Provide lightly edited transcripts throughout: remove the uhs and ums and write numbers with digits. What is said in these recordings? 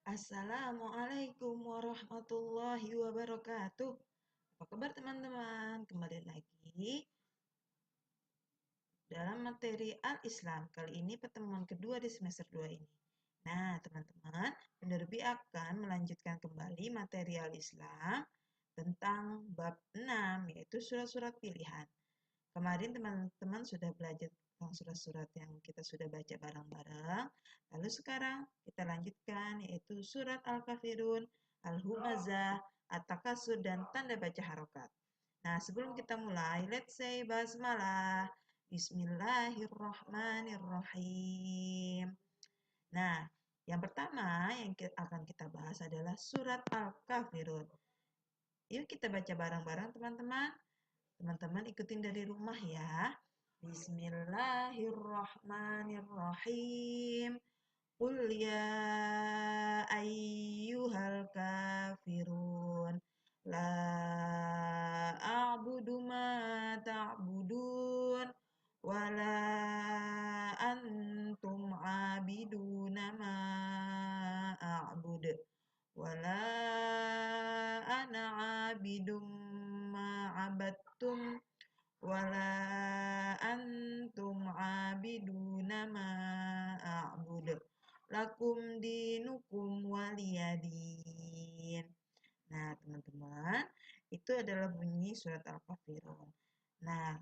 Assalamualaikum warahmatullahi wabarakatuh. Apa kabar teman-teman? Kembali lagi dalam materi Al-Islam. Kali ini pertemuan kedua di semester 2 ini. Nah, teman-teman, Penerbi akan melanjutkan kembali materi Al-Islam tentang bab 6, yaitu surat-surat pilihan. Kemarin teman-teman sudah belajar tentang surat-surat yang kita sudah baca bareng-bareng. Lalu sekarang kita lanjutkan yaitu surat Al-Kafirun, Al-Humazah, At-Takasur, dan tanda baca harokat. Nah, sebelum kita mulai, let's say basmalah. Bismillahirrahmanirrahim. Nah, yang pertama yang akan kita bahas adalah surat Al-Kafirun. Yuk kita baca bareng-bareng teman-teman. Teman-teman ikutin dari rumah ya. Bismillahirrahmanirrahim. Qul ya ayyuhal kafirun. La a'budu ma ta'budun. Wala antum abiduna ma a'bud. Wala ana abidum ma abattum. Wala antum abiduna ma a'bud. Lakum dinukum waliyadin. Nah, teman-teman, itu adalah bunyi surat Al-Kafirun. Nah,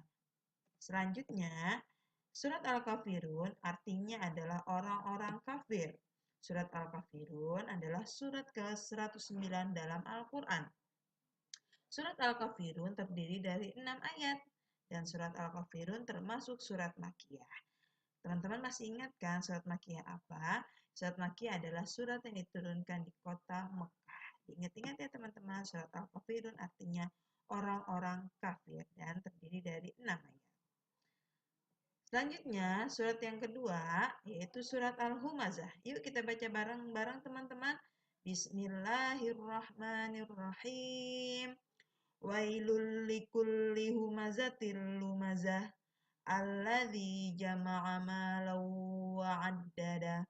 selanjutnya, surat Al-Kafirun artinya adalah orang-orang kafir. Surat Al-Kafirun adalah surat ke-109 dalam Al-Quran. Surat Al-Kafirun terdiri dari 6 ayat, dan surat Al-Kafirun termasuk surat Makkiyah. Teman-teman masih ingat kan surat Makkiyah apa? Surat Makkiyah adalah surat yang diturunkan di kota Mekah. Ingat-ingat ya teman-teman, surat Al-Kafirun artinya orang-orang kafir dan terdiri dari 6 ayat. Selanjutnya, surat yang kedua yaitu surat Al-Humazah. Yuk kita baca bareng-bareng teman-teman. Bismillahirrahmanirrahim. Wailul likulli humazatil lumazah alladzi jama'a malan wa 'addada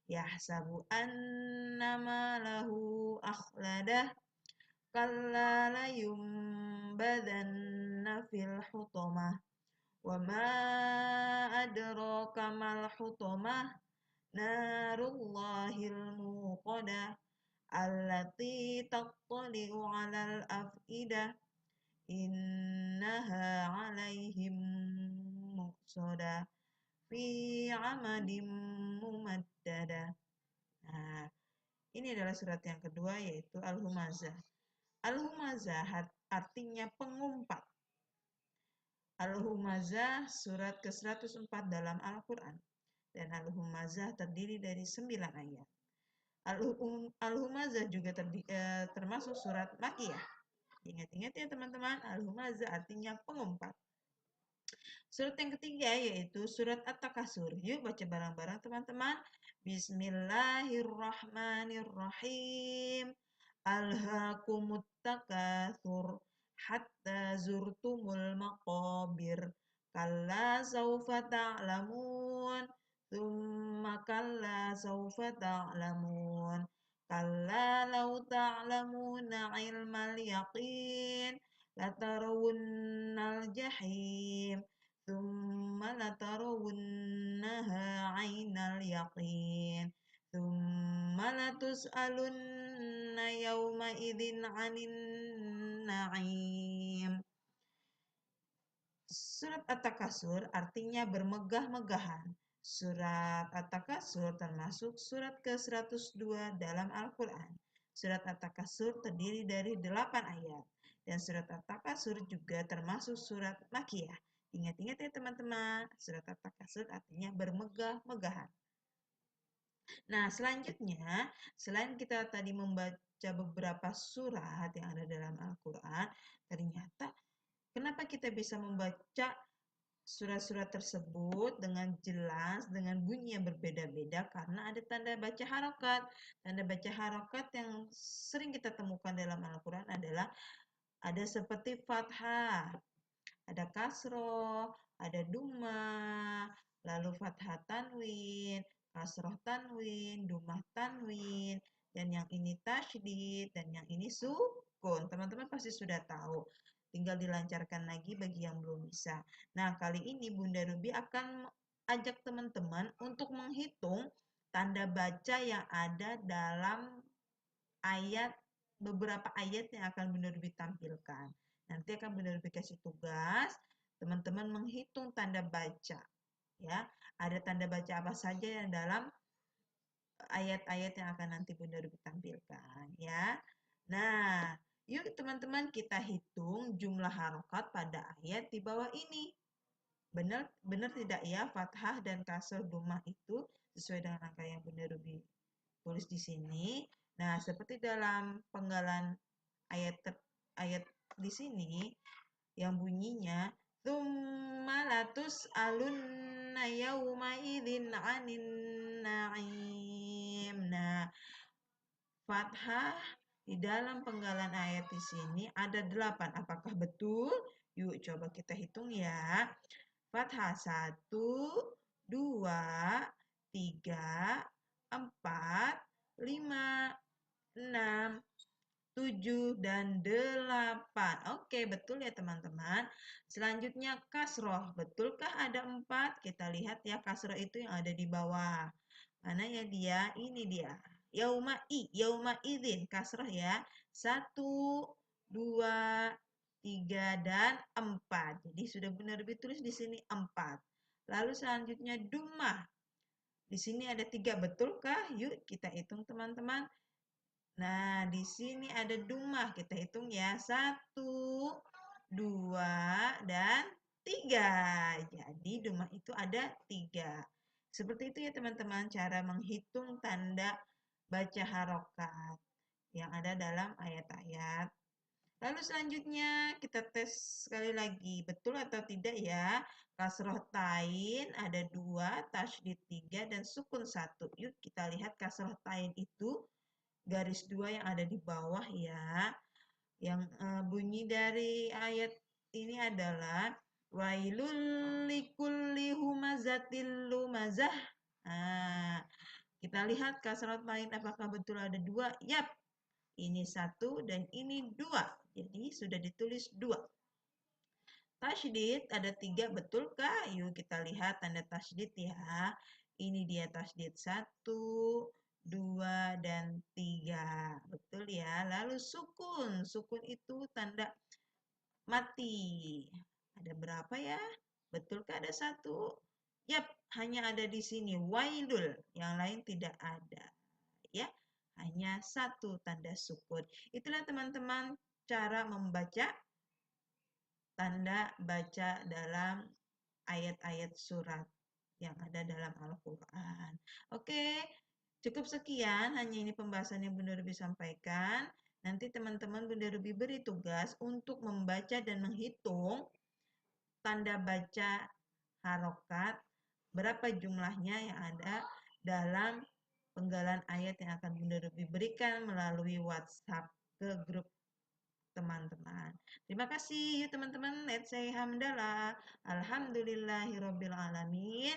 yahsabu anna malahu akhladah kalla layumbadanna fil hutamah wa ma adraka mal hutamah narullahil muqadah allati tattali'u 'alal af'idah innaha 'alaihim muqsadah fi 'amadim mumaddadah. Nah, ini adalah surat yang kedua yaitu Al-Humazah. Al-Humazah artinya pengumpat. Al-Humazah surat ke-104 dalam Al-Quran. Dan Al-Humazah terdiri dari 9 ayat. Al-Humazah juga termasuk surat Makkiyah. Ingat-ingat ya teman-teman, Al-Humazah artinya pengumpat. Surat yang ketiga yaitu surat At-Takasur. Yuk baca bareng-bareng teman-teman. Bismillahirrahmanirrahim. Alhaakumut takatsur hatta zurtumul maqabir. Kalla saufa ta'lamun. Thumma kalla saufa ta'lamun. Kalla law ta'lamuna ilmal yaqin. Latarawunnal jahim. Thumma latarawunnaha ainal yaqin. Thumma latus'alunna yawma idzin 'anin na'im. Surat At-Takasur artinya bermegah-megahan. Surat At-Takasur termasuk surat ke-102 dalam Al-Quran. Surat At-Takasur terdiri dari 8 ayat. Dan surat At-Takasur juga termasuk surat Makkiyah. Ingat-ingat ya teman-teman, surat At-Takasur artinya bermegah-megahan. Nah, selanjutnya, selain kita tadi membaca beberapa surat yang ada dalam Al-Quran, ternyata kenapa kita bisa membaca surat-surat tersebut dengan jelas, dengan bunyi yang berbeda-beda? Karena ada tanda baca harokat. Tanda baca harokat yang sering kita temukan dalam Al-Quran adalah ada seperti fathah, ada kasroh, ada dumah, lalu fathah tanwin, kasroh tanwin, dumah tanwin, dan yang ini tasydid, dan yang ini sukun. Teman-teman pasti sudah tahu. Tinggal dilancarkan lagi bagi yang belum bisa. Nah, kali ini Bunda Ruby akan ajak teman-teman untuk menghitung tanda baca yang ada dalam beberapa ayat yang akan Bunda Ruby tampilkan. Nanti akan Bunda Ruby kasih tugas, teman-teman menghitung tanda baca. Ya, ada tanda baca apa saja yang dalam ayat-ayat yang akan nanti Bunda Ruby tampilkan, ya. Nah, yuk teman-teman kita hitung jumlah harokat pada ayat di bawah ini. Benar tidak ya, fathah dan kasroh dhammah itu sesuai dengan angka yang Bunda Ruby tulis di sini. Nah, seperti dalam penggalan ayat di sini yang bunyinya tsumma latus'alunna yauma idzin 'anin na'im. Nah, fathah di dalam penggalan ayat di sini ada 8. Apakah betul? Yuk coba kita hitung ya. Fathah 1, 2, 3, 4, 5, 6, 7, dan 8. Oke, betul ya teman-teman. Selanjutnya kasroh. Betulkah ada 4? Kita lihat ya kasroh itu yang ada di bawah. Mana ya dia? Ini dia. Yauma idzin. Kasroh ya. 1, 2, 3, dan 4. Jadi sudah benar ditulis di sini 4. Lalu selanjutnya dumah. Di sini ada 3. Betulkah? Yuk kita hitung teman-teman. Nah, di sini ada dumah. Kita hitung ya. 1, 2, dan 3. Jadi dumah itu ada 3. Seperti itu ya teman-teman cara menghitung tanda baca harokat yang ada dalam ayat-ayat. Lalu selanjutnya kita tes sekali lagi. Betul atau tidak ya? Kasroh tain ada 2, tasydid 3, dan sukun 1. Yuk kita lihat kasroh tain itu garis 2 yang ada di bawah ya. Yang bunyi dari ayat ini adalah wailul likulli humazatil lumazah. Nah, kita lihat kasroh tain apakah betul ada 2? Yap, ini 1 dan ini 2. Jadi sudah ditulis 2. Tasydid ada 3, betulkah? Yuk kita lihat tanda tasydid ya. Ini dia tasydid 1, 2, dan 3. Betul ya. Lalu sukun. Sukun itu tanda mati. Ada berapa ya? Betulkah ada 1? Yap, hanya ada di sini. Wailul. Yang lain tidak ada. Ya, hanya 1 tanda sukun. Itulah teman-teman cara membaca tanda baca dalam ayat-ayat surat yang ada dalam Al-Quran. Oke, cukup sekian. Hanya ini pembahasan yang Bunda Ruby sampaikan. Nanti teman-teman Bunda Ruby beri tugas untuk membaca dan menghitung tanda baca harokat, berapa jumlahnya yang ada dalam penggalan ayat yang akan Bunda Ruby berikan melalui WhatsApp ke grup teman-teman. Terima kasih yuk teman-teman. Let's say hamdalah. Alhamdulillahirabbil alamin.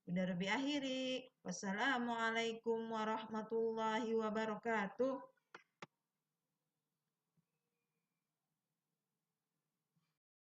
Bunda Ruby akhiri. Wassalamualaikum warahmatullahi wabarakatuh.